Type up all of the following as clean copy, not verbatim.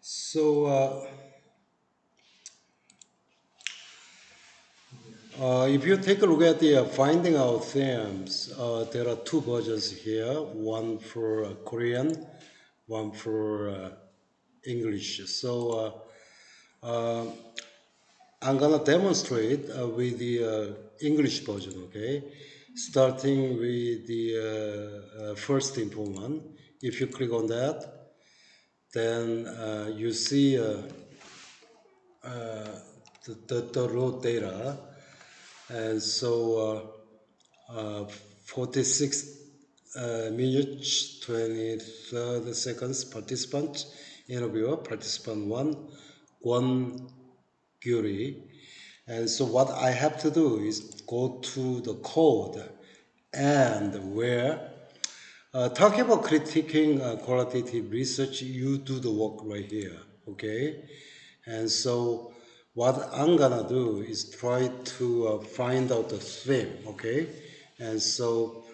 So, if you take a look at the finding out themes, there are two versions here, one for Korean, one for English. So, I'm gonna demonstrate with the English version, okay? Starting with the first info one. If you click on that, then you see the raw data. And so 46 minutes, 23rd seconds, participant, interviewer, participant one query. And so what I have to do is go to the code and where, talking about critiquing qualitative research, you do the work right here, okay? And so what I'm gonna do is try to find out the theme, okay? And so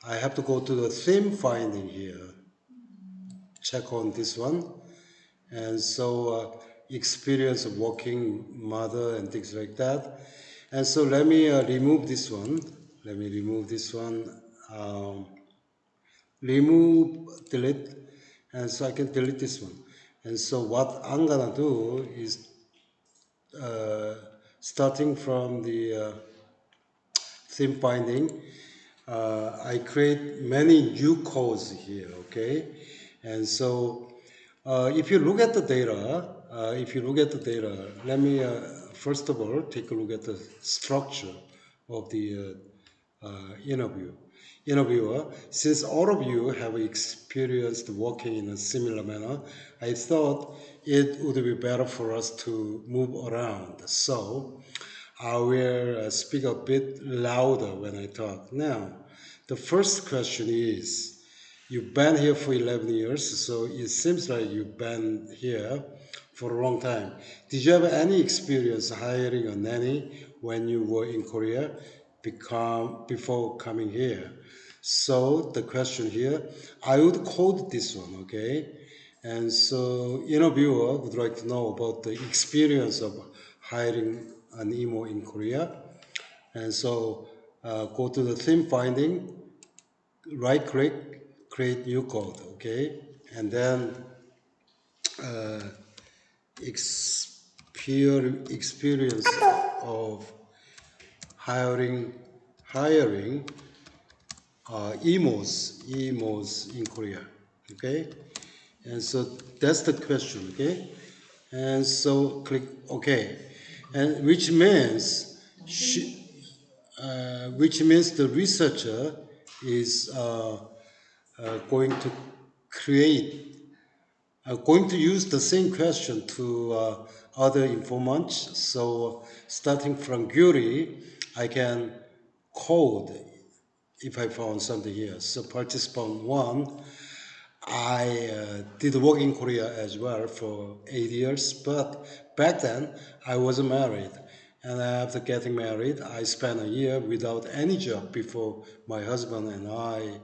I have to go to the theme finding here, check on this one. And so experience of working mother and things like that. And so let me remove this one. Let me remove this one. Remove, delete, and so I can delete this one. And so what I'm gonna do is uh, starting from the theme finding, I create many new codes here, okay? And so if you look at the data, let me first of all take a look at the structure of the interviewer. Since all of you have experienced working in a similar manner, I thought it would be better for us to move around. So I will speak a bit louder when I talk. Now, the first question is, you've been here for 11 years, so it seems like you've been here for a long time. Did you have any experience hiring a nanny when you were in Korea before coming here? So the question here, I would code this one, okay? And so interviewer would like to know about the experience of hiring an emo in Korea. And so go to the theme finding, right click, create new code, okay? And then experience of hiring emos in Korea, okay? And so that's the question, okay? And so click OK, and which means the researcher is going to create, going to use the same question to other informants. So starting from query, I can code if I found something here. So participant one, I did work in Korea as well for 8 years, but back then I wasn't married. And after getting married, I spent a year without any job before my husband and I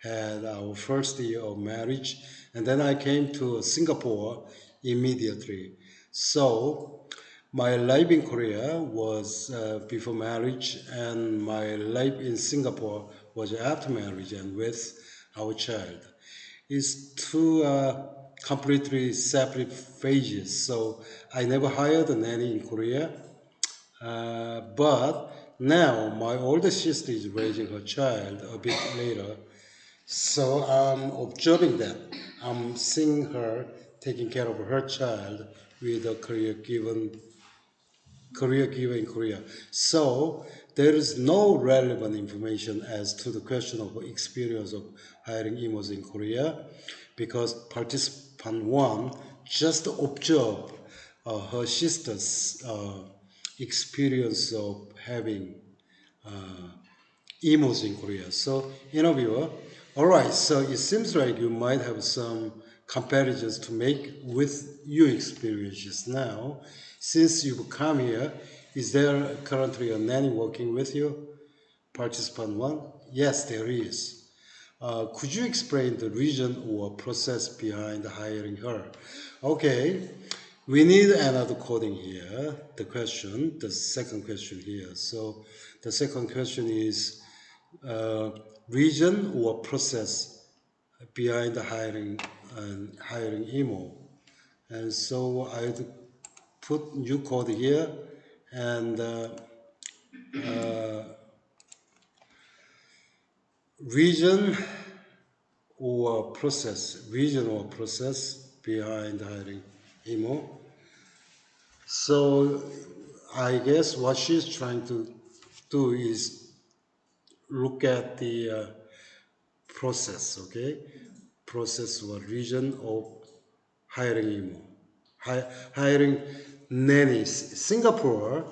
had our first year of marriage. And then I came to Singapore immediately. So my life in Korea was before marriage, and my life in Singapore was after marriage and with our child. It's two completely separate phases. So I never hired a nanny in Korea, but now my older sister is raising her child a bit later. So I'm observing that. I'm seeing her taking care of her child with a career giver in Korea. So there is no relevant information as to the question of experience of hiring emos in Korea, because participant one just observed her sister's experience of having emos in Korea. So interviewer, all right, so it seems like you might have some comparisons to make with your experiences now. Since you've come here, is there currently a nanny working with you? Participant one? Yes, there is. Could you explain the reason or process behind hiring her? Okay, we need another coding here. The second question here. So the second question is uh, region or process behind the hiring and hiring email. And so I'd put new code here and region region or process behind hiring email. So I guess what she's trying to do is look at the process, okay? Process or region of hiring email. Hiring nannies. Singapore,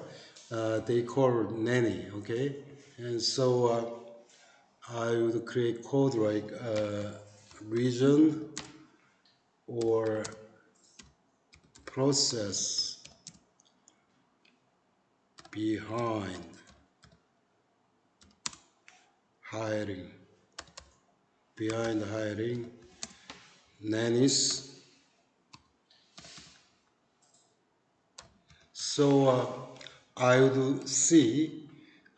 they call nanny, okay? And so I would create code like region or process behind hiring, behind hiring nannies. So I would see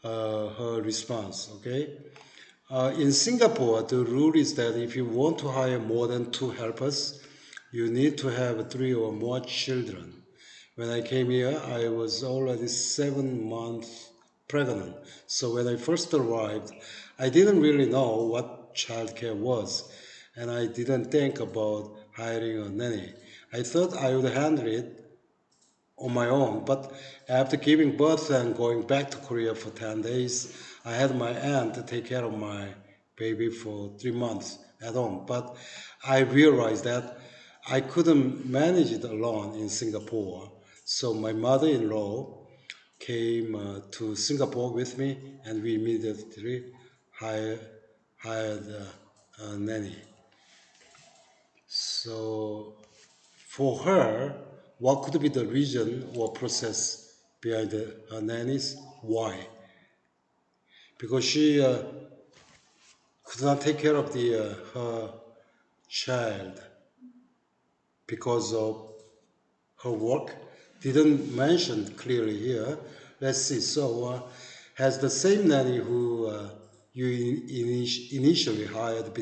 her response, okay? In Singapore, the rule is that if you want to hire more than two helpers, you need to have three or more children. When I came here, I was already 7 months pregnant. So when I first arrived, I didn't really know what childcare was, and I didn't think about hiring a nanny. I thought I would handle it on my own. But after giving birth and going back to Korea for 10 days, I had my aunt take care of my baby for 3 months at home. But I realized that I couldn't manage it alone in Singapore. So my mother-in-law came to Singapore with me, and we immediately hired, hired a nanny. So for her, what could be the reason or process behind her nannies? Why? Because she could not take care of her child because of her work. Didn't mention clearly here. Let's see. So has the same nanny who you initially hired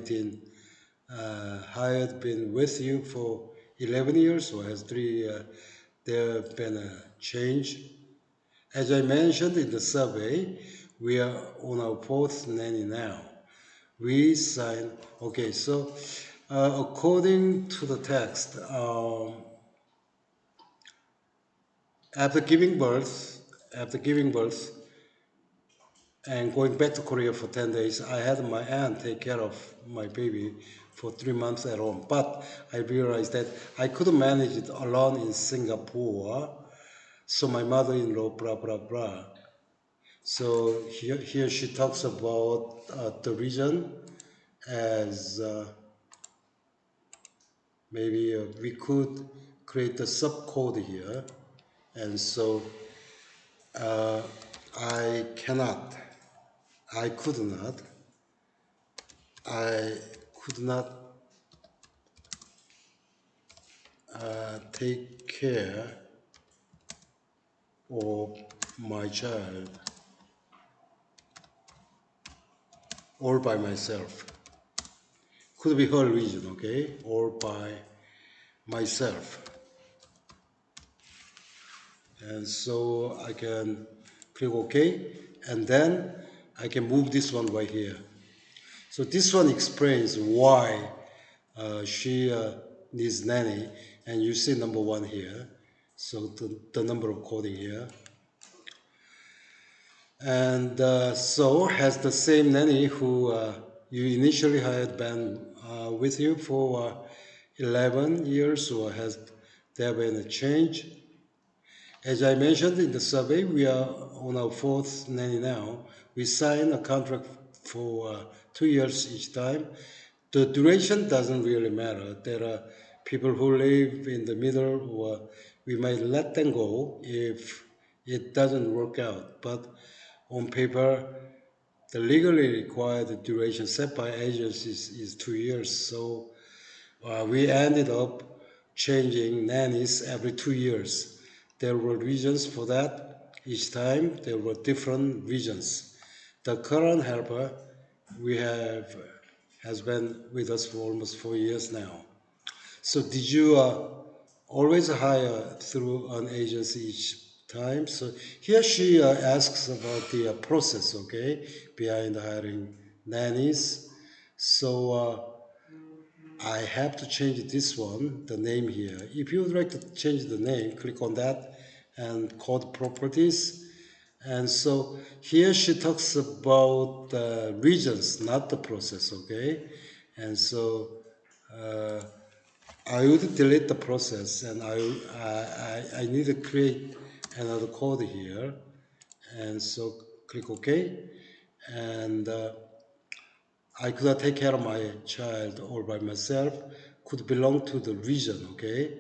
been with you for 11 years, or has there been a change? As I mentioned in the survey, we are on our fourth nanny now. We sign, okay, so according to the text, after giving birth, after giving birth and going back to Korea for 10 days, I had my aunt take care of my baby for 3 months at home. But I realized that I couldn't manage it alone in Singapore. So my mother-in-law, blah, blah, blah. So here she talks about the reason as maybe we could create a subcode here. And so I cannot, I could not, I could not take care of my child all by myself. Could be her reason, okay? All by myself. And so I can click OK, and then I can move this one right here. So this one explains why she needs nanny, and you see number one here. So the number of coding here. And so has the same nanny who you initially hired been with you for 11 years, or has there been a change? As I mentioned in the survey, we are on our fourth nanny now. We sign a contract for 2 years each time. The duration doesn't really matter. There are people who live in the middle, or we might let them go if it doesn't work out. But on paper, the legally required duration set by agencies is 2 years. So we ended up changing nannies every 2 years. There were reasons for that. Each time there were different reasons. The current helper we have has been with us for almost 4 years now. So did you always hire through an agency each time? So here she asks about the process, okay, behind hiring nannies. So I have to change this one, the name here. If you would like to change the name, click on that and code properties. And so here she talks about the regions, not the process, okay? And so I would delete the process and I need to create another code here. And so click OK. And I could not take care of my child all by myself, could belong to the region, okay?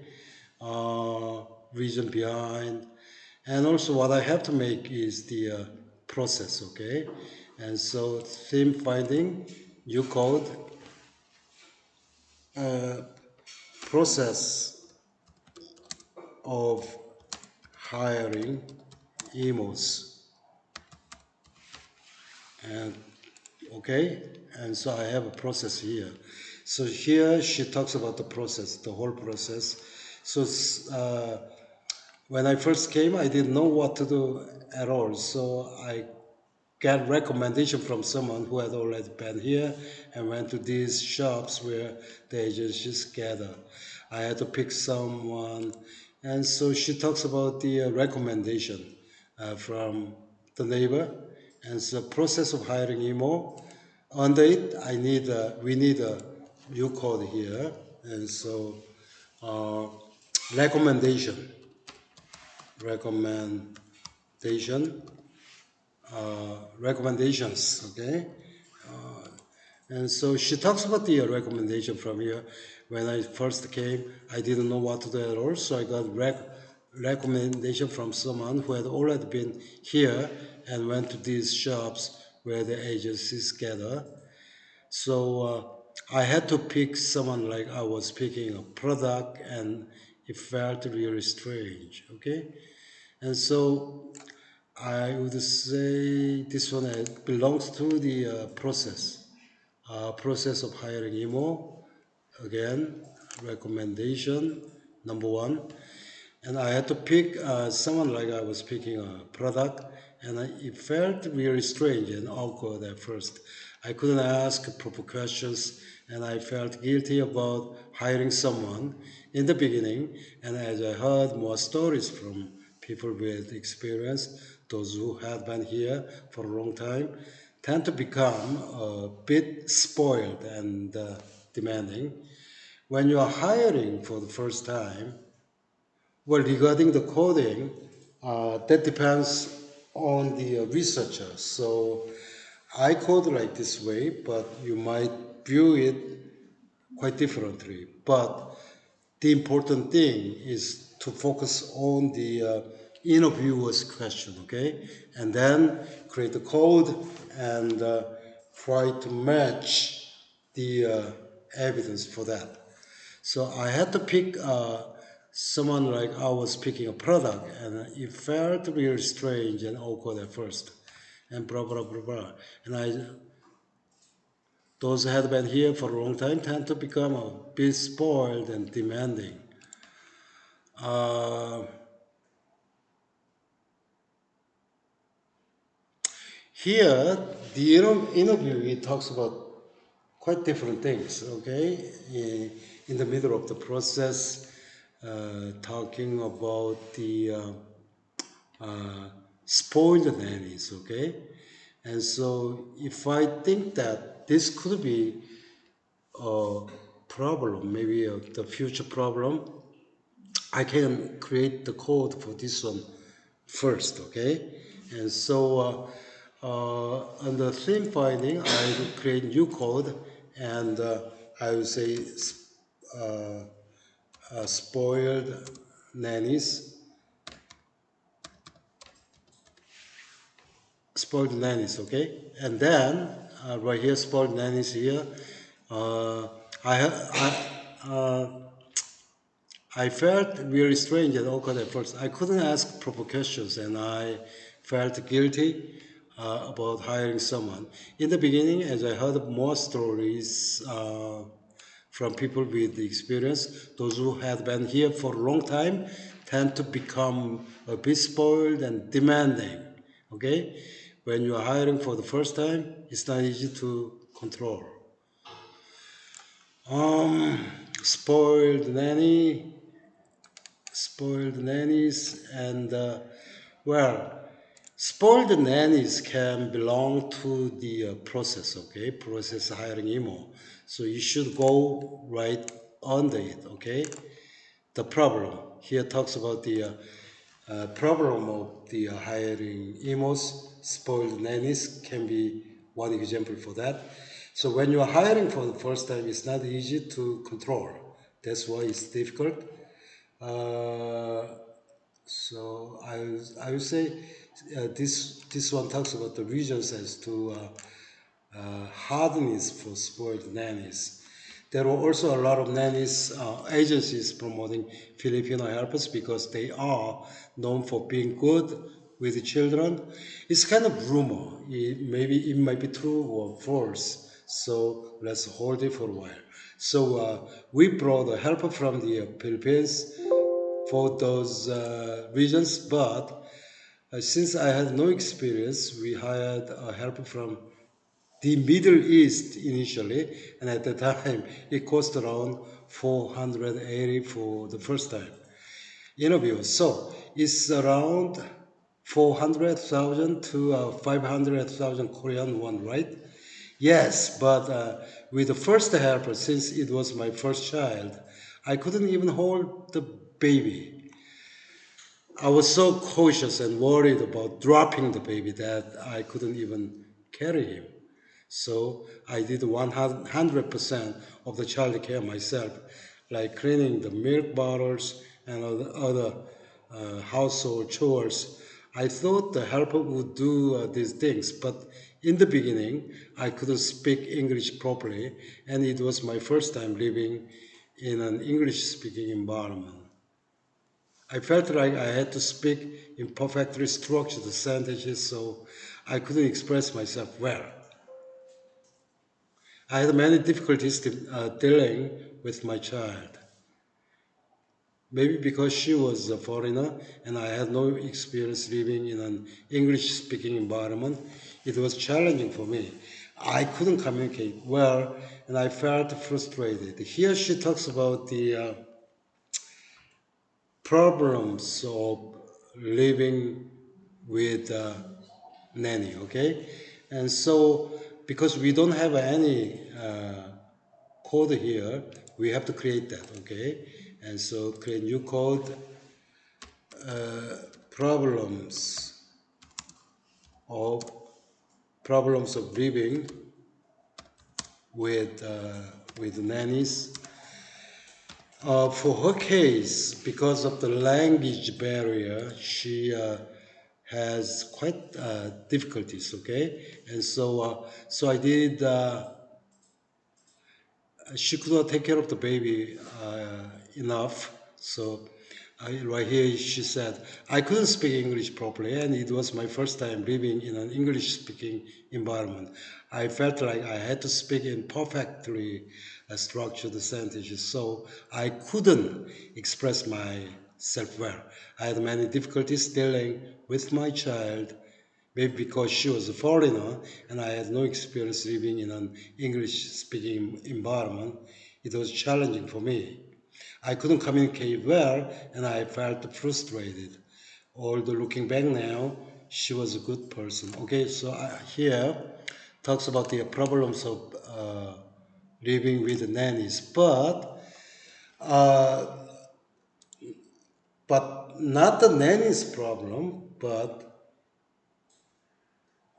Region behind. And also what I have to make is the process, okay? And so theme finding, new code, process of hiring emos. And okay, and so I have a process here. So here she talks about the process, the whole process. So when I first came, I didn't know what to do at all. So I got recommendation from someone who had already been here and went to these shops where the agencies gather. I had to pick someone, and so she talks about the recommendation from the neighbor, and so process of hiring emo. Under it, we need a new code here, and so uh, recommendation, recommendation, recommendations, okay? And so she talks about the recommendation from here. When I first came, I didn't know what to do at all, so I got recommendation from someone who had already been here and went to these shops where the agencies gather. So I had to pick someone like I was picking a product, and it felt really strange, okay? And so I would say this one belongs to the process of hiring emo. Again, recommendation number one. And I had to pick someone like I was picking a product, and it felt really strange and awkward at first. I couldn't ask proper questions, and I felt guilty about hiring someone in the beginning. And as I heard more stories from people with experience, those who had been here for a long time, tend to become a bit spoiled and demanding. When you are hiring for the first time, well, regarding the coding, that depends on the researcher. So I code like this way, but you might view it quite differently. But the important thing is to focus on the interviewer's question, okay? And then create the code and try to match the evidence for that. So I had to pick someone like I was picking a product, and it felt really strange and awkward at first, and blah blah blah blah. And those who had been here for a long time tend to become a bit spoiled and demanding. Uh, Here, the interview it talks about quite different things. Okay, in the middle of the process, talking about the spoiled nannies, okay? And so if I think that this could be a problem, maybe the future problem, I can create the code for this one first, okay? And so under theme finding, I will create new code, and I will say uh, spoiled nannies, spoiled nannies, okay? And then right here, spoiled nannies here. Uh, I have I felt really strange and awkward at first. I couldn't ask proper questions, and I felt guilty about hiring someone. In the beginning, as I heard more stories from people with experience, those who had been here for a long time tend to become a bit spoiled and demanding. Okay, when you are hiring for the first time, it's not easy to control. Um, spoiled nanny, spoiled nannies, and well, spoiled nannies can belong to the process, okay? Process hiring emo. So you should go right under it, okay? The problem here talks about the problem of the hiring emos, spoiled nannies can be one example for that. So when you're hiring for the first time, it's not easy to control. That's why it's difficult. Uh, so I would say this one talks about the reasons as to hardness for spoiled nannies. There were also a lot of nannies agencies promoting Filipino helpers because they are known for being good with the children. It's kind of rumor. Maybe it might be true or false. So let's hold it for a while. So we brought a helper from the Philippines for those regions, but since I had no experience, we hired a helper from the Middle East initially, and at the time it cost around 480 for the first time interview. So it's around 400,000 to 500,000 Korean won, right? Yes, but with the first helper, since it was my first child, I couldn't even hold the baby. I was so cautious and worried about dropping the baby that I couldn't even carry him. So I did 100% of the child care myself, like cleaning the milk bottles and other household chores. I thought the helper would do these things, but in the beginning, I couldn't speak English properly, and it was my first time living in an English speaking environment. I felt like I had to speak in perfectly structured sentences so I couldn't express myself well. I had many difficulties dealing with my child. Maybe because she was a foreigner and I had no experience living in an English speaking environment, it was challenging for me. I couldn't communicate well and I felt frustrated. Here she talks about the problems of living with nanny, okay? And so, because we don't have any code here, we have to create that, okay? And so, create new code, problems of problems of living with nannies. For her case, because of the language barrier, she has quite difficulties. Okay, and so I did. She could not take care of the baby enough. So right here she said, I couldn't speak English properly and it was my first time living in an English speaking environment. I felt like I had to speak in perfectly structured sentences so I couldn't express myself well. I had many difficulties dealing with my child. Maybe because she was a foreigner and I had no experience living in an English speaking environment, it was challenging for me. I couldn't communicate well and I felt frustrated. Although looking back now, she was a good person. Okay, so here talks about the problems of living with nannies, uh, but not the nanny's problem, but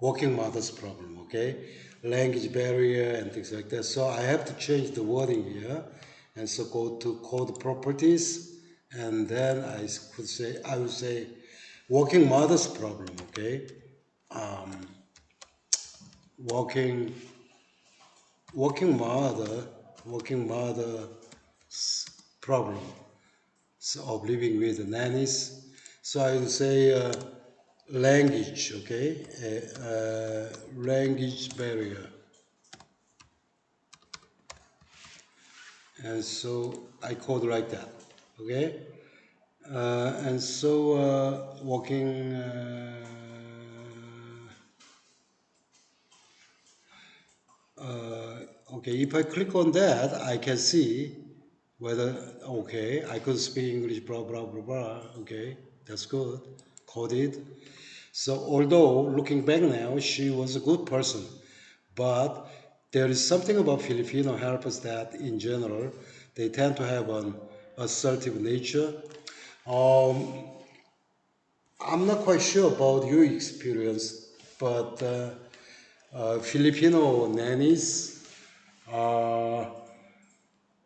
working mother's problem, okay? Language barrier and things like that. So I have to change the wording here. And so go to code properties. And then I would say working mother's problem, okay? Working, working mother, working mother problem. of living with nannies. So I would say language, okay, language barrier, and so I code like that, okay, and so working. Okay, if I click on that, I can see whether, okay, I could speak English, blah, blah, blah, blah. Okay, that's good. Coded. So, although looking back now, she was a good person, but there is something about Filipino helpers that, in general, they tend to have an assertive nature. Um, I'm not quite sure about your experience, but Filipino nannies are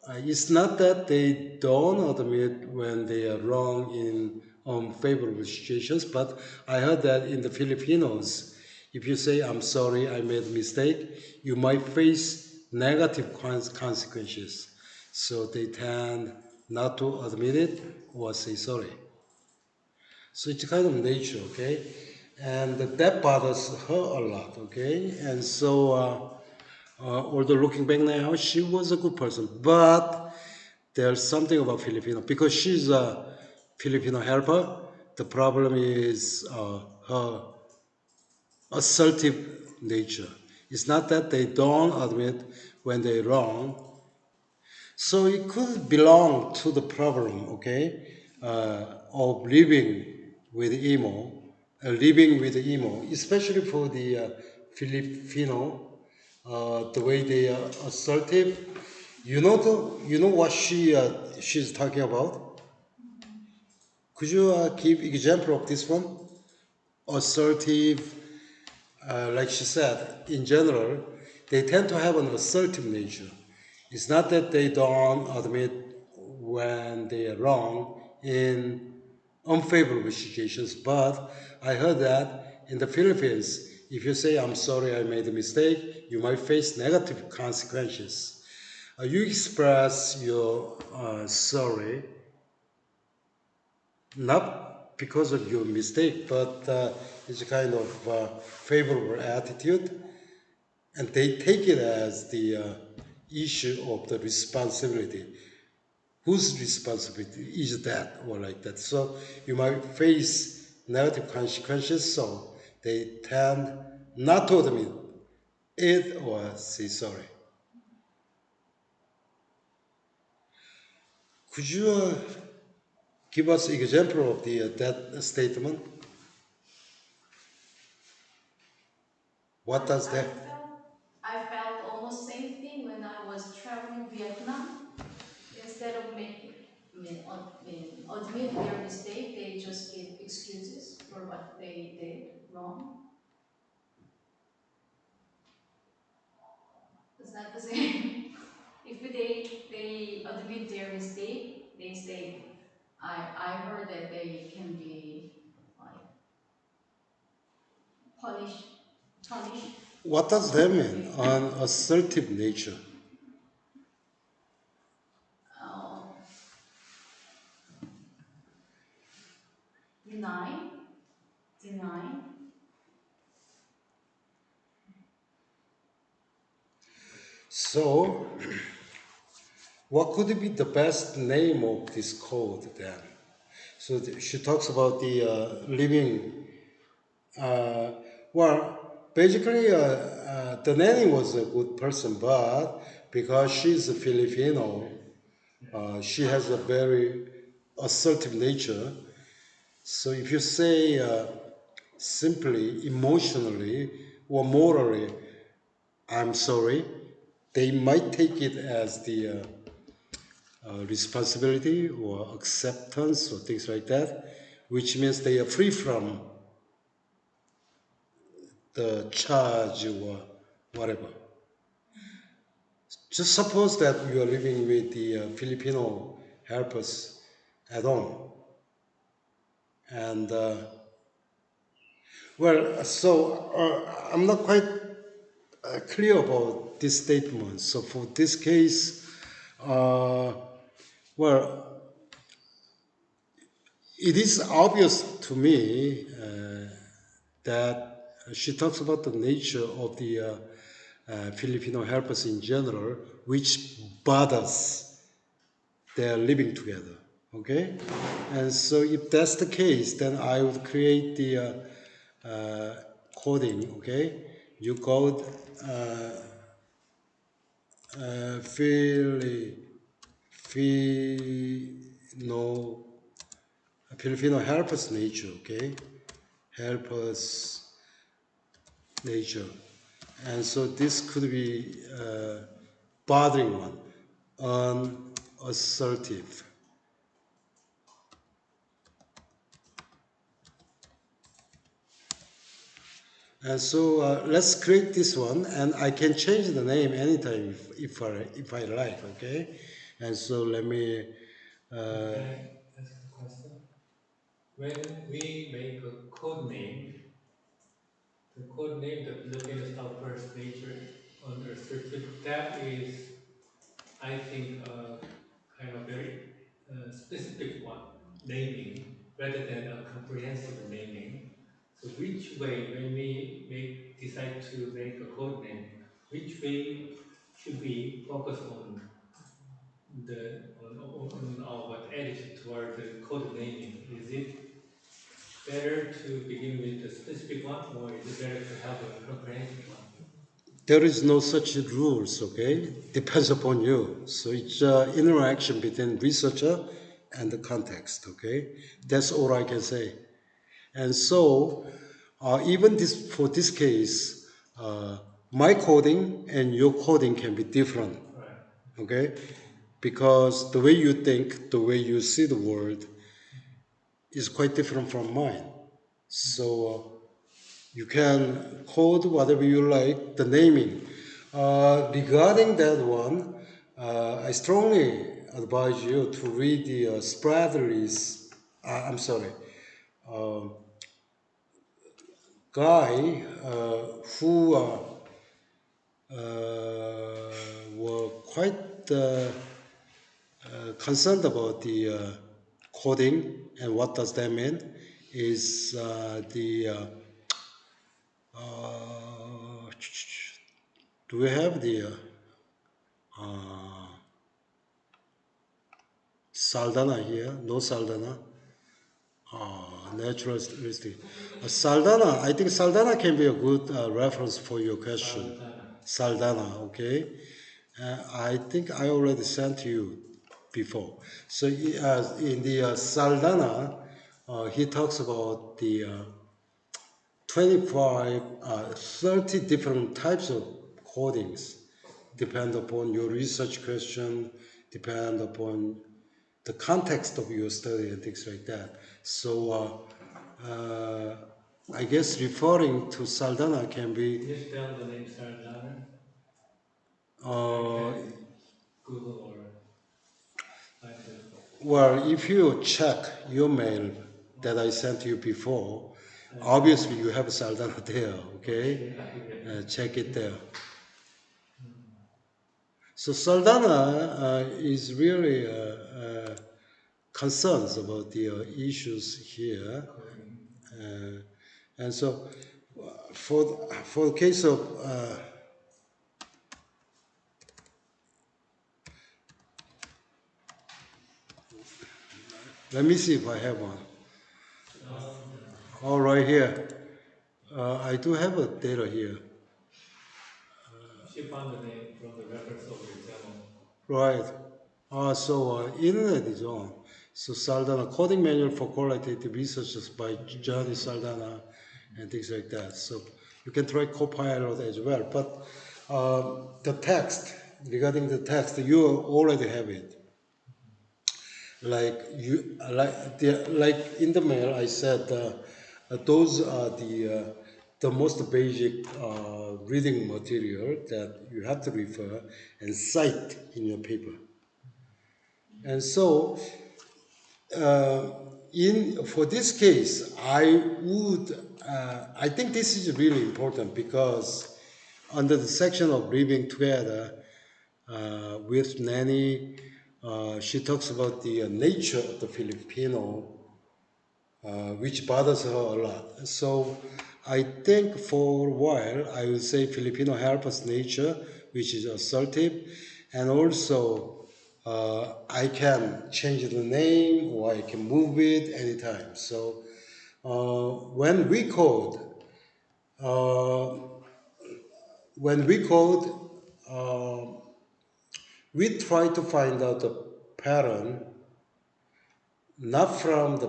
it's not that they don't admit when they are wrong in unfavorable situations, but I heard that in the Filipinos, if you say, I'm sorry, I made a mistake, you might face negative consequences. So they tend not to admit it or say sorry. So it's kind of nature, okay? And that bothers her a lot, okay? And so, although looking back now, she was a good person, but there's something about Filipino because she's a Filipino helper. The problem is her assertive nature. It's not that they don't admit when they're wrong. So it could belong to the problem, okay, of living with emo, especially for the Filipino, the way they are assertive. You know what she's talking about? Could you give example of this one? Assertive, like she said, in general, they tend to have an assertive nature. It's not that they don't admit when they are wrong in unfavorable situations, but I heard that in the Philippines, if you say, I'm sorry, I made a mistake, you might face negative consequences. You express your sorry not because of your mistake, but it's a kind of favorable attitude, and they take it as the issue of the responsibility. Whose responsibility is that, or like that? So you might face negative consequences, so they tend not to admit it or say sorry. Could you give us example of the that statement? What I, does that? I felt I felt almost same thing when I was traveling Vietnam. Instead of admit their mistake, they just give excuses for what they did wrong. It's not the same. If they admit their mistake, they say, I heard that they can be like punished punished What does that mean? if An assertive nature. uh, deny deny. So, what could be the best name of this code then? So she talks about the living. Uh, basically, the nanny was a good person, but because she's a Filipino, she has a very assertive nature. So if you say simply, emotionally, or morally, I'm sorry, they might take it as the responsibility or acceptance or things like that, which means they are free from the charge or whatever. Just suppose that you are living with the Filipino helpers at home, and I'm not quite clear about this statement. So for this case, uh, well, it is obvious to me that she talks about the nature of the Filipino helpers in general, which bothers their living together. Okay, and so if that's the case, then I would create the coding. Okay, you code Fili, Filipino Filipino helpers nature. Okay, helpers nature. And so this could be bothering one, unassertive. And so let's create this one, and I can change the name anytime if I like, okay? And so let me, uh, Can I ask a question? When we make a code name, the code name, the Filipinos helpers nature unassertive, that is, I think, kind of very specific one naming rather than a comprehensive naming. So which way, when we decide to make a code name, which way should we focus on on our attitude toward the code naming? Is it better to begin with a specific one, or is it better to have a comprehensive one? there is no such rules, okay? Depends upon you. So it's interaction between researcher and the context, okay? That's all I can say. And so, even this for this case, my coding and your coding can be different, Right. okay? Because the way you think, the way you see the world is quite different from mine. So you can code whatever you like, the naming. Regarding that one, I strongly advise you to read the Spradley's, I'm sorry, guy who were quite concerned about the coding and what does that mean is the do we have the Saldana here? No Saldana. Naturalistic. Saldana, I think Saldana can be a good reference for your question. Saldana. Saldana, okay? I think I already sent you before. So in the Saldana, he talks about the 25, 30 different types of codings, depend upon your research question, depend upon the context of your study and things like that. So I guess referring to Saldana can Can be, you spell the name Saldana? I uh, can Google or find the. well, if you check your mail that I sent you before, obviously you have Saldana there, okay? Okay, I will. Check it there. So Saldana is really concerns about the issues here, Coding. uh, and so for the case of let me see if I have one. Saldana. All right here, I do have a data here. She found the name from the reference of the example. Right. So internet is on. So Saldana coding manual for qualitative researchers by Johnny Saldana and things like that. So you can try Copilot as well. But the text regarding the text, you already have it. Like in the mail, I said those are the most basic reading material that you have to refer and cite in your paper. And so, in for this case, I think this is really important because under the section of living together with Nanny, she talks about the nature of the Filipino, which bothers her a lot. So I think for a while I will say Filipino helper's nature, which is assertive, and also I can change the name or I can move it anytime. So when we code, uh, when we code, we try to find out the pattern not from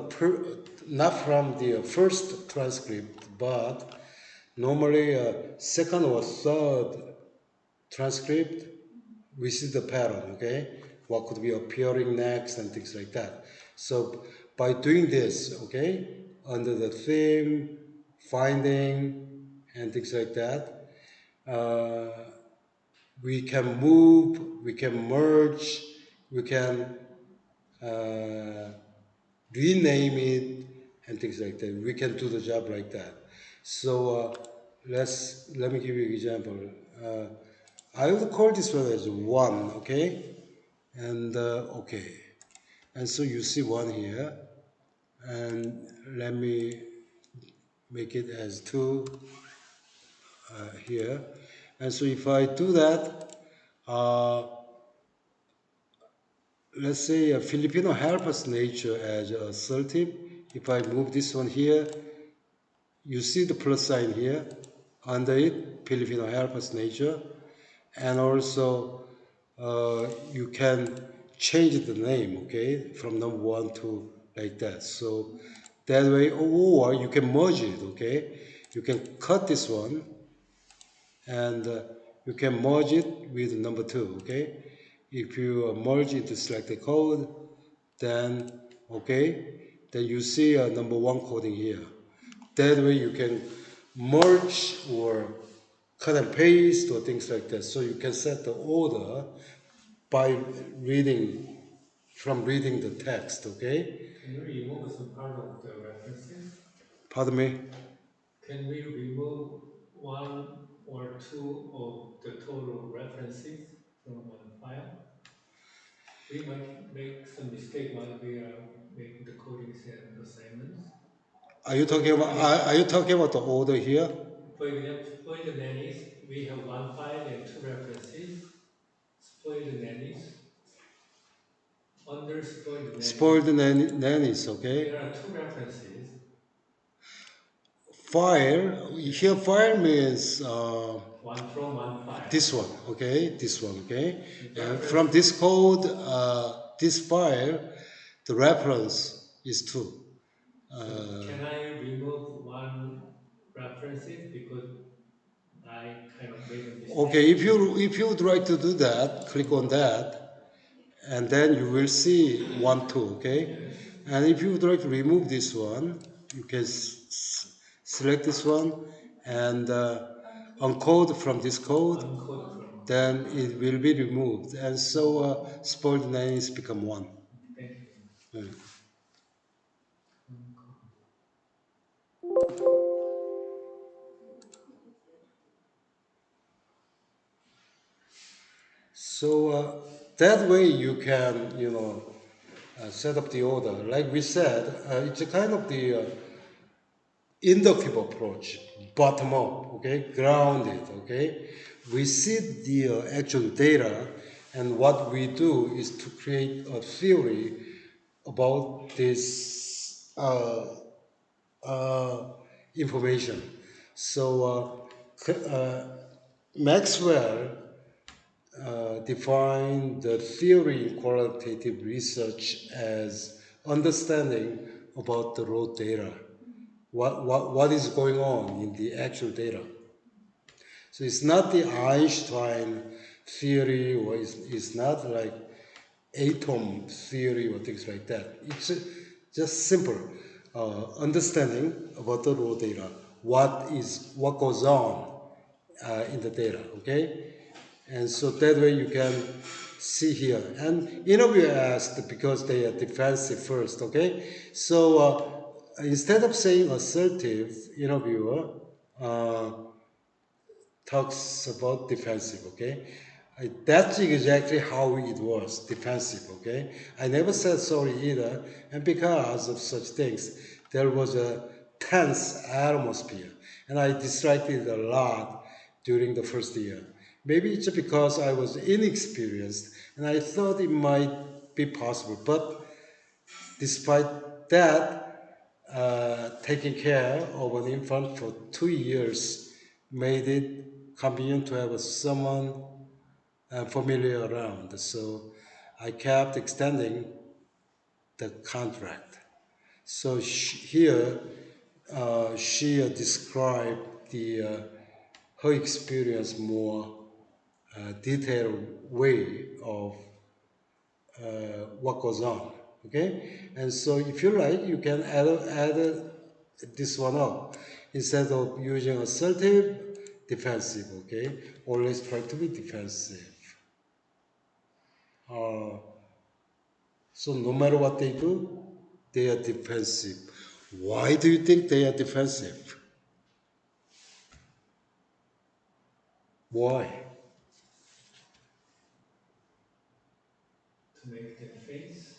not from the first transcript, but normally second or third transcript, we see the pattern. Okay, what could be appearing next and things like that. So by doing this, okay, under the theme, finding, and things like that, uh, we can move, we can merge, we can uh, rename it and things like that. We can do the job like that. So let me give you an example. Uh, I will call this one as one, okay? And okay, and so you see one here, and let me make it as two here. And so if I do that, uh, let's say a Filipino helper's nature as assertive. If I move this one here, you see the plus sign here. Under it, Filipino helper's nature. And also, you can change the name, okay, from number one to like that. So that way, or you can merge it, okay. You can cut this one and you can merge it with number two, okay. If you merge into selected code, then okay, then you see a number one coding here. That way you can merge or cut and paste or things like that. So you can set the order by reading reading the text, okay? Can we remove some part of the references? Pardon me? Can we remove one or two of the total references from one file? We might make some mistake while we are making the codings and assignments. Are you talking about the order here? For example, spoiled nannies, we have one file and two references. Spoiled nannies. Under spoiled nannies, Nannies, okay? there are two references. File, here file means One from one file. this one, okay? This one, okay? And Reference. from this code, this file, the reference is two. So can I remove one references because I kind of made a mistake? Okay, if you would like to do that, click on that, and then you will see one, two, okay? Yes. And if you would like to remove this one, you can select this one and uncode from this code, Uncode from code. then it will be removed. And so spoiled names become one. Thank you very much. Mm. Uncode. So that way you can, set up the order. Like we said, it's a kind of the inductive approach, bottom up, okay, grounded, okay. We see the actual data, and what we do is to create a theory about this information. So Maxwell defined the theory in qualitative research as understanding about the raw data, what is going on in the actual data. So it's not the Einstein theory, or it's not like atom theory or things like that. It's just simple understanding about the raw data, what goes on in the data, okay? And so that way you can see here. And interviewer asked because they are defensive first, okay? So instead of saying assertive, interviewer talks about defensive, okay? That's exactly how it was, defensive, okay? I never said sorry either, and because of such things, there was a tense atmosphere, and I disliked it a lot during the first year. Maybe it's because I was inexperienced and I thought it might be possible, but despite that, taking care of an infant for 2 years made it convenient to have someone familiar around. So I kept extending the contract. So here she described her experience more detailed way of what goes on. Okay, and so if you like, you can add this one up instead of using assertive, defensive. Okay, always try to be defensive. Uh, so no matter what they do, they are defensive. Why do you think they are defensive? Why? to make the defense.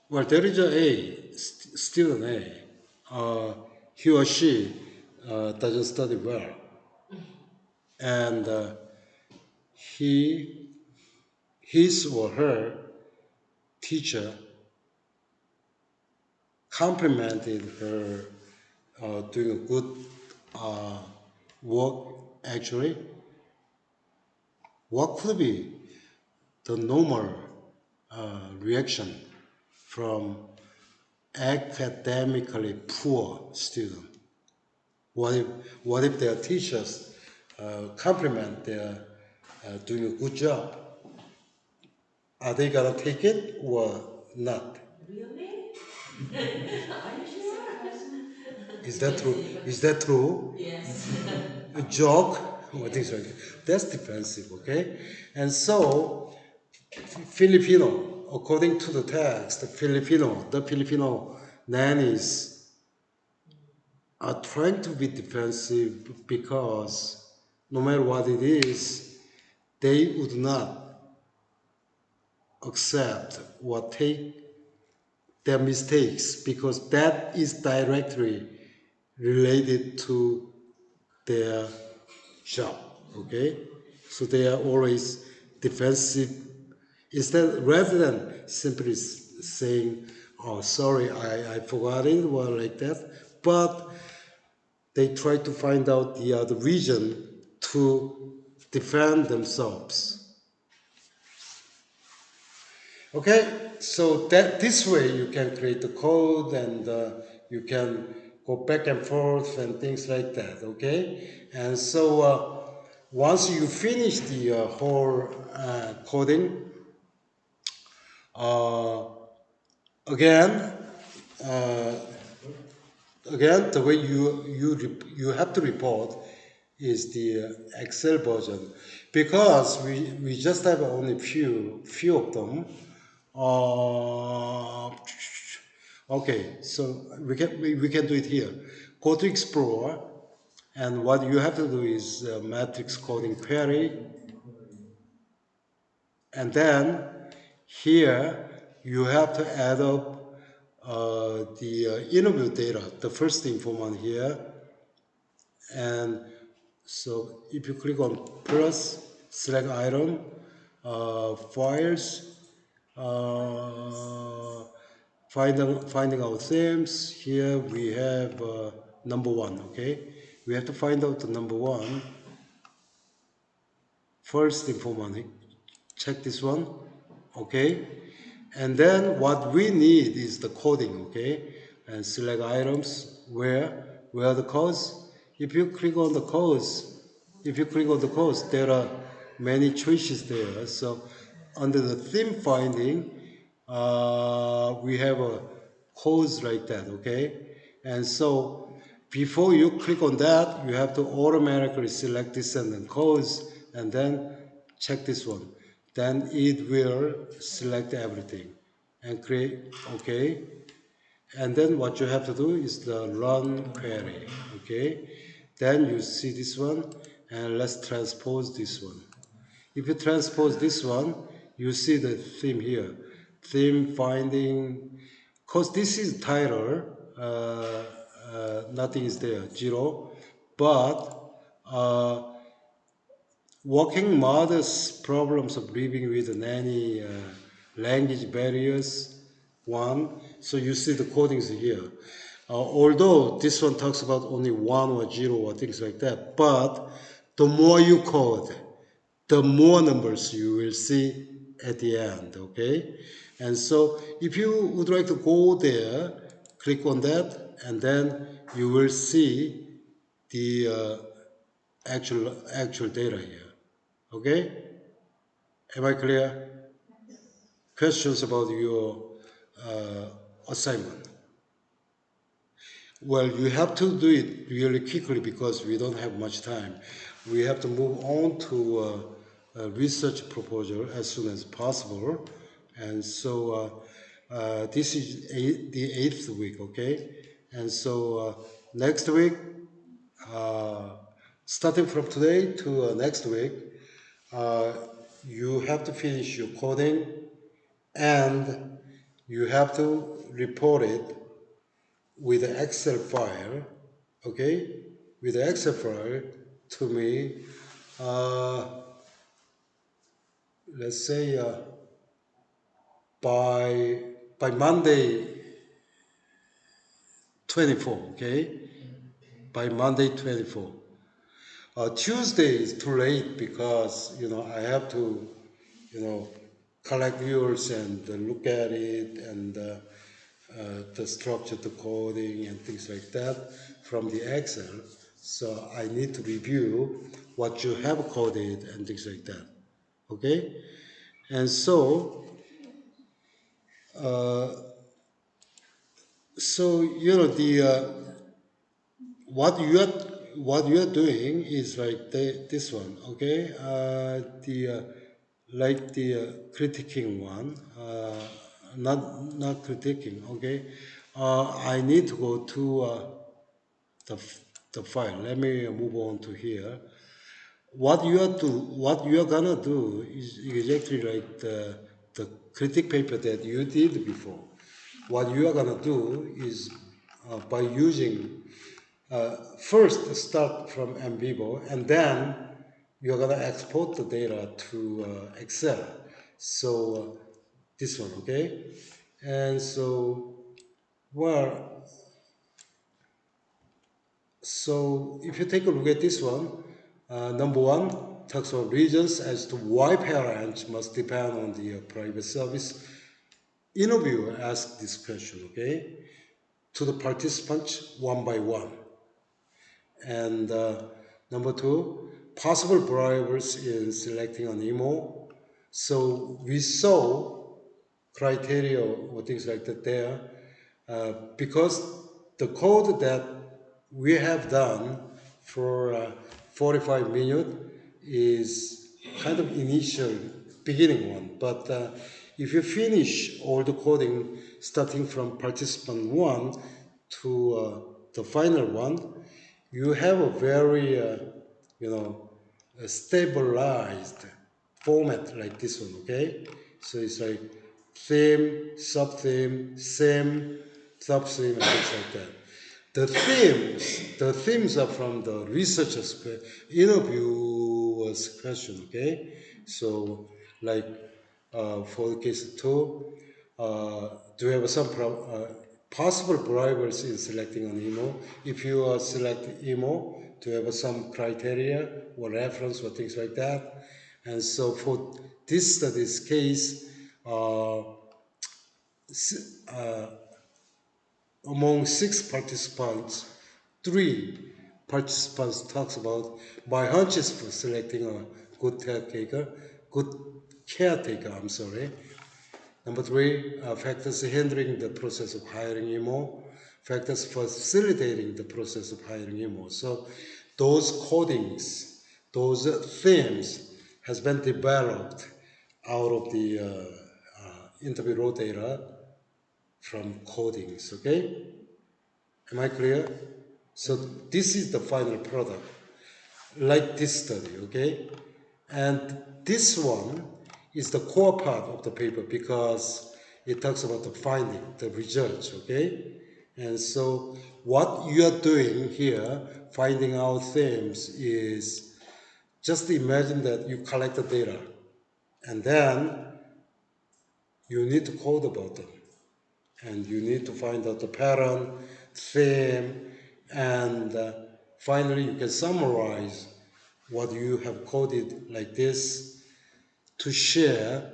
Well, there is still an A. He or she doesn't study well, and he, his or her teacher complimented her doing a good uh, work. Actually, what could be the normal reaction from academically poor student? What if, what if their teachers compliment their doing a good job? Are they gonna take it or not? Really? Are you sure? Is that true? Yes, Is that true? yes. A joke or things Yes. like that? That's defensive, okay? And so Filipino, according to the text, the Filipino nannies are trying to be defensive because no matter what it is, they would not accept or take their mistakes because that is directly related to their job. Okay, so they are always defensive instead rather than simply saying, "Oh, sorry, I forgot it," or like that. But they try to find out the other reason to defend themselves. Okay, so that this way you can create the code and you can go back and forth and things like that. Okay, and so once you finish the whole coding, uh, again, uh, again, the way you have to report is the Excel version because we just have only few of them. Uh, okay, so we can do it here. Go to Explore, and what you have to do is matrix coding query, and then here you have to add up the interview data, the first informant here, and so if you click on plus, select item, files, finding out themes. Here we have number one. Okay, we have to find out the number one first informant. Check this one. Okay, and then what we need is the coding. Okay, and select items where the codes. If you click on the codes, there are many choices there. So under the theme finding, we have a codes like that. Okay, and so before you click on that, you have to automatically select descendant codes and then check this one. Then it will select everything and create okay. And then what you have to do is the run query. Okay. Then you see this one and let's transpose this one. If you transpose this one, you see the theme here. Theme finding, Because this is title, nothing is there, zero. But working mothers' problems of living with many language barriers, one. So you see the codings here. Although this one talks about only one or zero or things like that, but the more you code, the more numbers you will see at the end, okay? And so if you would like to go there, click on that, and then you will see the actual data here, okay? Am I clear? Questions about your assignment? Well, you have to do it really quickly because we don't have much time. We have to move on to a research proposal as soon as possible. And so this is the eighth week, okay? And so next week, uh, starting from today to next week, uh, you have to finish your coding and you have to report it with the Excel file, okay, with the Excel file to me, uh, let's say by Monday 24, okay, by Monday 24. Tuesday is too late because I have to collect yours and look at it and the structure, the coding, and things like that from the Excel. So I need to review what you have coded and things like that. Okay, and so uh, the what you are doing is like this one. Okay, the like the critiquing one, not critiquing. Okay, I need to go to the the file. Let me move on to here. What you are gonna do is exactly like the critic paper that you did before. What you are gonna do is by using first start from MVivo and then you're gonna export the data to Excel. So this one, okay? And so well, so if you take a look at this one, number one talks about reasons as to why parents must depend on the private service. Interviewer asked this question, okay, to the participants one by one. And number two, possible drivers in selecting an emo. So we saw criteria or things like that there because the code that we have done for 45 minutes is kind of initial beginning one, but if you finish all the coding starting from participant one to the final one, you have a very you know a stabilized format like this one, okay? So it's like theme, sub-theme, theme, sub-theme, and things like that. The themes are from the researchers' interviewers' question, okay? So, like for case two, do you have some possible drivers in selecting an emo? If you select emo, do you have some criteria or reference or things like that? And so for this study's case, uh, among six participants, three participants talks about my hunches for selecting a good caretaker, I'm sorry. Number three, factors hindering the process of hiring emo, factors facilitating the process of hiring emo. So those codings, those themes has been developed out of the interview raw data from codings, okay? Am I clear? So this is the final product, like this study, okay? And this one is the core part of the paper because it talks about the finding, the results, okay? And so what you are doing here, finding out themes, is just imagine that you collect the data and then you need to code about them. And you need to find out the pattern, theme, and finally you can summarize what you have coded like this to share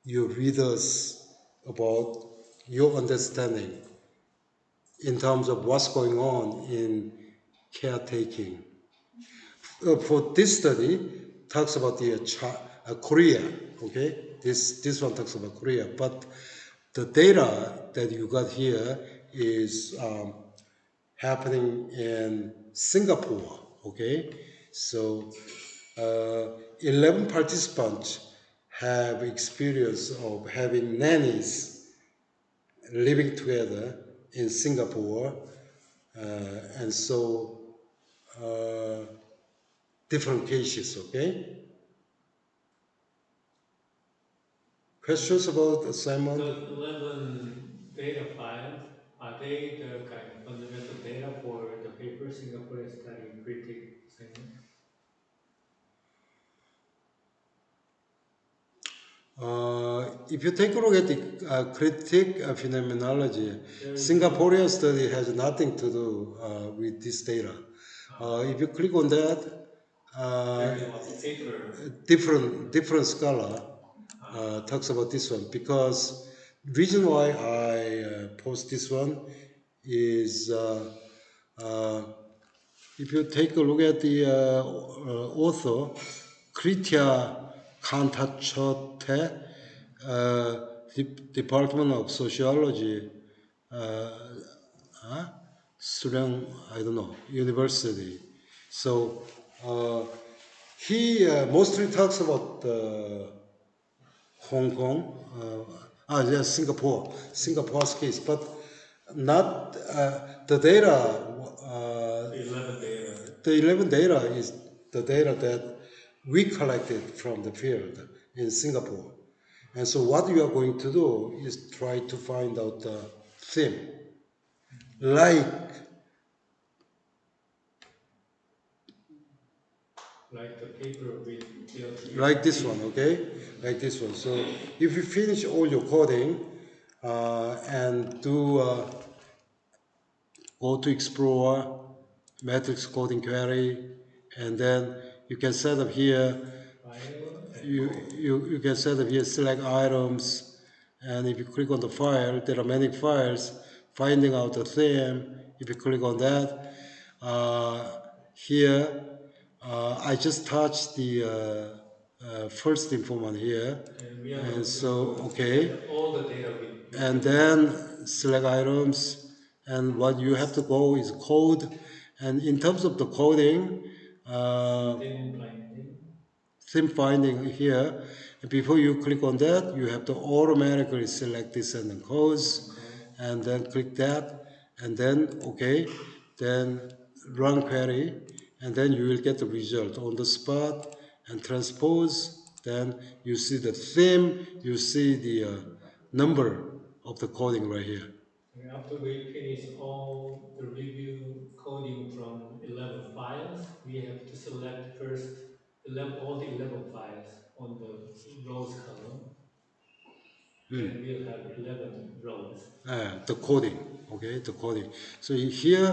your readers about your understanding in terms of what's going on in caretaking. For this study, talks about the Korea. Okay, this one talks about Korea, but the data that you got here is happening in Singapore. Okay, so 11 participants have experience of having nannies living together in Singapore, and so uh, different cases. Okay, questions about assignment? Those 11 data files, are they the kind of fundamental data for the paper Singaporean study critic assignment? If you take a look at the critique phenomenology, There is no. Singaporean study has nothing to do with this data. If you click on that, There uh, is what paper. different scholar Uh, talks about this one because reason why I post this one is uh, if you take a look at the author, Kritya Kantachote, Department of Sociology, uh, huh? Surang, I don't know, University. So he mostly talks about Hong Kong, yes, Singapore's case, but not the data. the 11 data, right? The 11 data is the data that we collected from the field in Singapore. And so what you are going to do is try to find out the theme, like Like the paper like this one, okay? Like this one. So if you finish all your coding and do go to Explorer, matrix coding query, and then you can set up here file and you, code. you can set up here select items, and if you click on the file, there are many files, finding out the theme. If you click on that, here, I just touched the first informant here, And we are and going so, to okay, get all the data with and paper. then select items, and what you have to go is code, and in terms of the coding, Then finding theme finding here. And before you click on that, you have to automatically select this and and codes, code. and then click that, and then okay, then run query, and then you will get the result on the spot and transpose. Then you see the theme, you see the number of the coding right here. And after we finish all the review coding from 11 files, we have to select first 11, all the 11 files on the rows column. Then we'll have 11 rows. The coding, okay, the coding. So here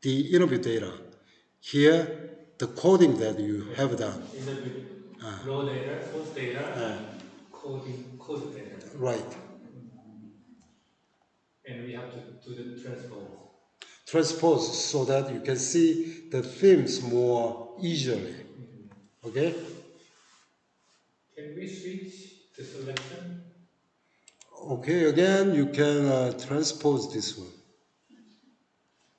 the interview data. Here, the coding that you have done. In the raw data, source data, and code data. Right. And we have to do the transpose. Transpose so that you can see the themes more easily. Okay? Can we switch the selection? Okay, again, you can transpose this one.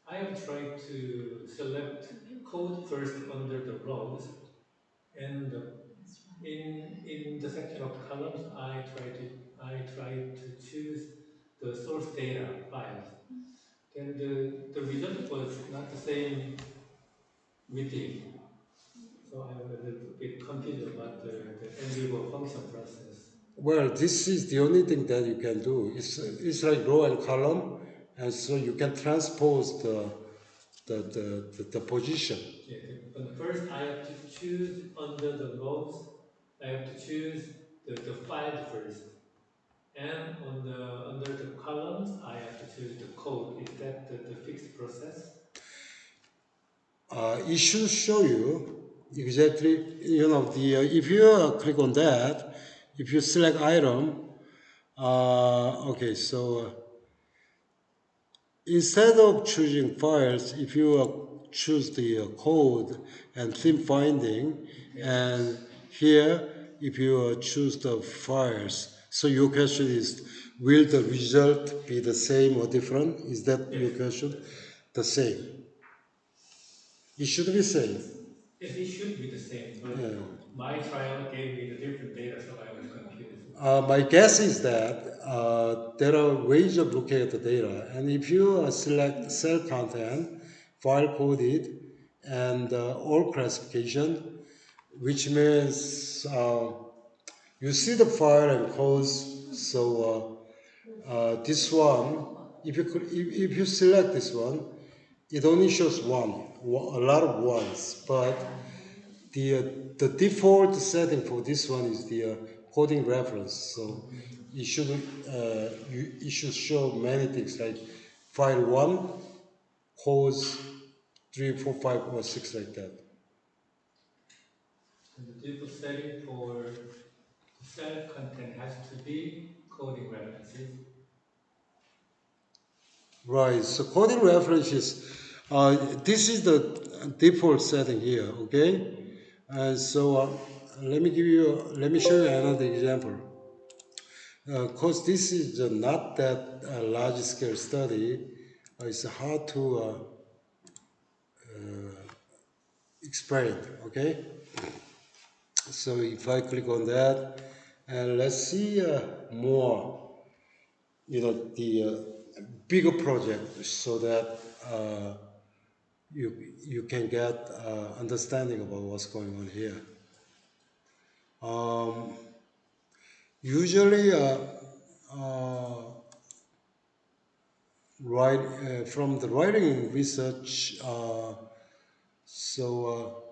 I have tried to select code first under the rows, and in the section of the columns, I try to choose the source data files. Then the result was not the same within. So I was a little bit confused about the NVivo function process. Well, this is the only thing that you can do. It's like row and column, and so you can transpose the position. Yeah, but first I have to choose under the rows. I have to choose the file first, and on the under the columns I have to choose the code. Is that the fixed process? It should show you exactly, the if you click on that, if you select item, okay, so instead of choosing files, if you choose the code and theme finding, and here if you choose the files, so your question is, will the result be the same or different? Is that your Yes, question? that's right. The same. It should be same. Yes, it should be the same, but Yeah. my trial gave me the different data, so I was confused. My guess is that there are ways of looking at the data, and if you select cell content, file coded, and all classification, which means you see the file and codes. So this one, if you select this one, it only shows a lot of ones, but the uh, the default setting for this one is the coding reference. So it should show many things like file one, codes 3, 4, 5, or 6 like that. And the default setting for the cell content has to be coding references. Right. So coding references. This is the default setting here. Okay. And so let me show you another example. Because this is not that large scale study, it's hard to explain. Okay, so if I click on that, and let's see more, the bigger project, so that you can get understanding about what's going on here. Um, Usually, uh, from the writing research, so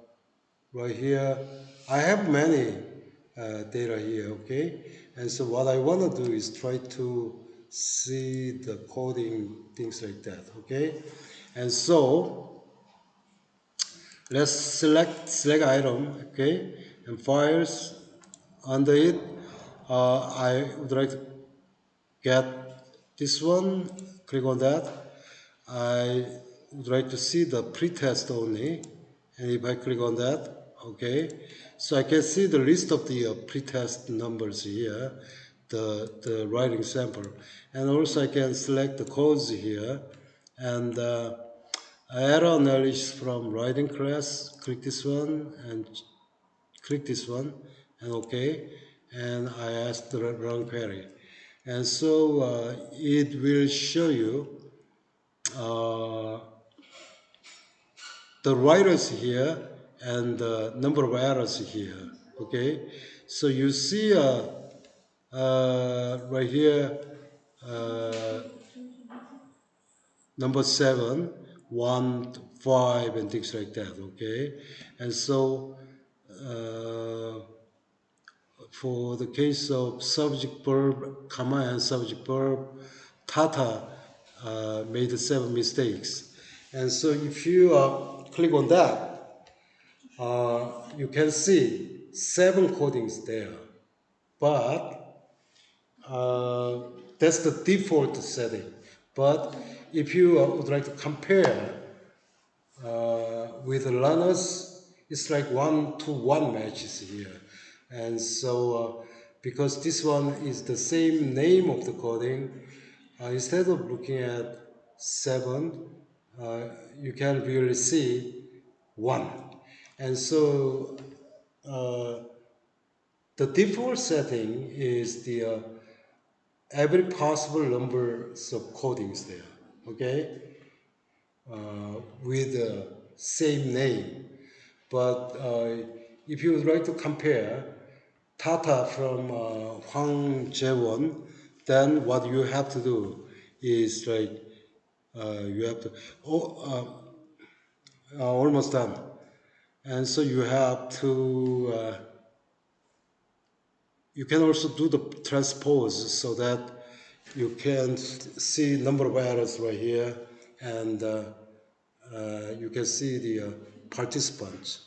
right here, I have many data here, okay? And so what I want to do is try to see the coding, things like that, okay? And so let's select item, okay? And files under it. I would like to get this one, click on that. I would like to see the pretest only, and if I click on that, okay, so I can see the list of the pretest numbers here, the writing sample, and also I can select the codes here, and error analysis from writing class, click this one, and click this one, and okay, and I ask the run query, and so it will show you uh, the writers here and the number of errors here. Okay, so you see right here uh, number 7, 1, 5, and things like that. Okay, and so uh, for the case of subject verb, comma and subject verb, Tata made 7 mistakes. And so if you click on that, you can see 7 codings there. But that's the default setting. But if you would like to compare with learners, it's like 1-to-1 matches here. And so, because this one is the same name of the coding, instead of looking at 7, uh, you can really see 1. And so, uh, the default setting is the every possible numbers of codings there, okay, with the same name. But if you would like to compare, Tata from Hwang Jae-won, then what you have to do is like you have to almost done, and so you have to you can also do the transpose so that you can see number of errors right here, and you can see the participants.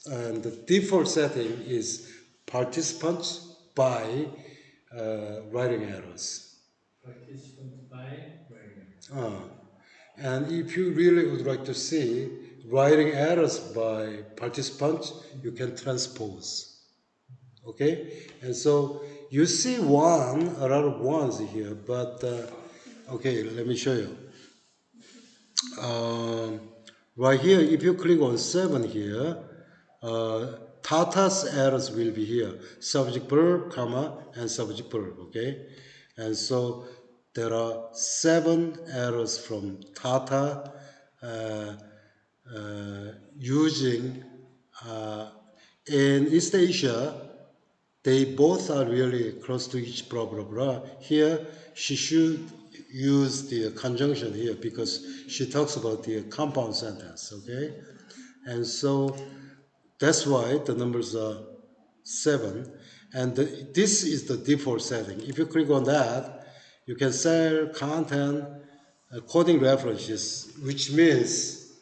And the default setting is participants by writing errors. Participants by writing. And if you really would like to see writing errors by participants, you can transpose. Okay? And so you see a lot of ones here, but okay, let me show you. Um, right here, if you click on 7 here, Tata's errors will be here. Subject verb, comma, and subject verb, okay? And so there are 7 errors from Tata uh, using in East Asia. They both are really close to each blah blah blah. Here she should use the conjunction here because she talks about the compound sentence, okay? And so that's why the numbers are 7. And this is the default setting. If you click on that, you can set content coding references, which means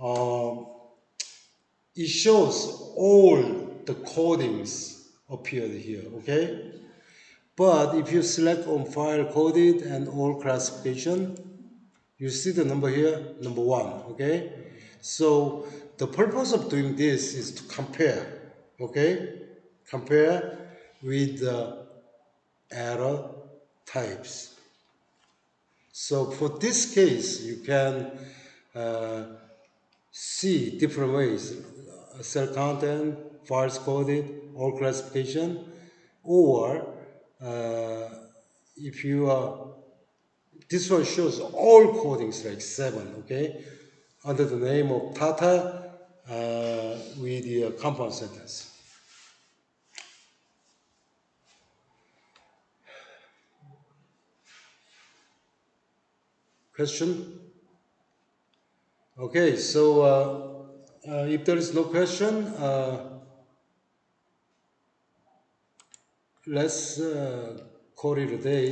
um, it shows all the codings appeared here, okay? But if you select on file coded and all classification, you see the number here, number 1, okay? So the purpose of doing this is to compare, okay? Compare with the error types. So for this case, you can see different ways, cell content, files coded, all classification, or if you are, this one shows all codings like 7, okay, under the name of Tata with the compound sentence. Question? Okay, so if there is no question, let's call it a day.